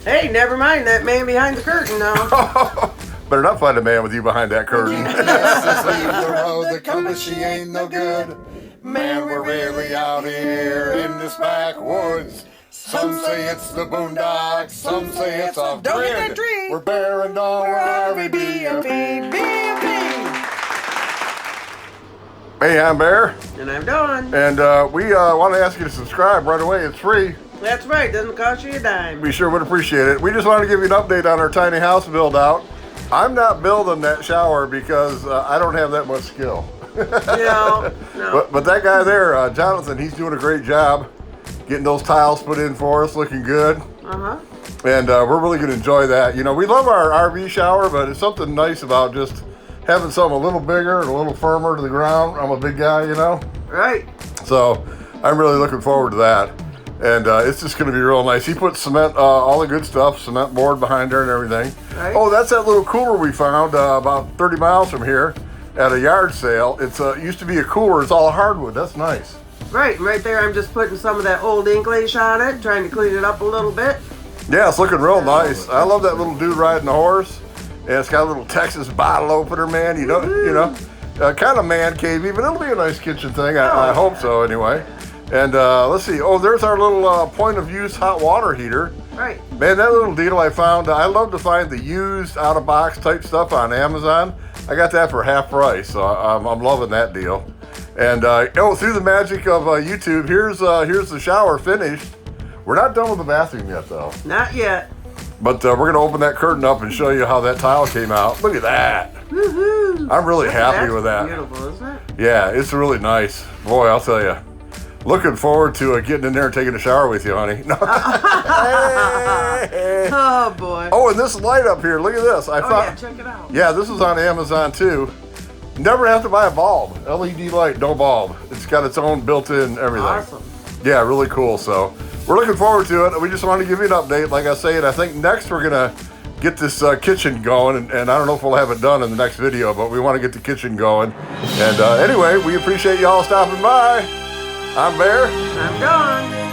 Hey, never mind that man behind the curtain now. Better not find a man with you behind that curtain. Yes, leave the road that comes, she ain't no good. Man, we're really out here in this backwoods. Some say it's the boondocks, some say it's off Don't get grid. that tree. We're Bear and Dawn, we're RVB. Hey, I'm Bear, And I'm Dawn. and we want to ask you to subscribe right away. It's free. That's right, doesn't cost you a dime. We sure would appreciate it. We just want to give you an update on our tiny house build out. I'm not building that shower because I don't have that much skill. No. But that guy there, Jonathan, he's doing a great job getting those tiles put in for us, looking good. Uh-huh. And we're really going to enjoy that. You know, we love our RV shower, but it's something nice about just having something a little bigger and a little firmer to the ground. I'm a big guy, you know? Right. So I'm really looking forward to that. And it's just going to be real nice. He put cement, all the good stuff, cement board behind there and everything. Right. Oh, that's that little cooler we found about 30 miles from here at a yard sale. It's used to be a cooler. It's all hardwood. That's nice. Right there I'm just putting some of that old English on it, trying to clean it up a little bit. Yeah, it's looking real nice. I love that little dude riding the horse. And it's got a little Texas bottle opener, man. You know, kind of man cavey, but it'll be a nice kitchen thing. I hope so, anyway. And let's see. Oh, there's our little point of use hot water heater. Right. Man, that little deal I found. I love to find the used out of box type stuff on Amazon. I got that for half price, so I'm loving that deal. And through the magic of YouTube, here's the shower finished. We're not done with the bathroom yet, though. Not yet. But we're gonna open that curtain up and show you how that tile came out. Look at that. Woohoo! I'm really happy That's with that. Beautiful, isn't it? Yeah, it's really nice. Boy, I'll tell you. Looking forward to getting in there and taking a shower with you, honey. No. Hey. Oh boy. Oh, and this light up here, look at this. Yeah, check it out. Yeah, this is on Amazon too. Never have to buy a bulb. LED light, no bulb. It's got its own built-in everything. Awesome. Yeah, really cool. So we're looking forward to it. We just want to give you an update. Like I said, I think next we're gonna get this kitchen going, and I don't know if we'll have it done in the next video, but we want to get the kitchen going. And anyway, we appreciate y'all stopping by. I'm Bear. I'm Dawn.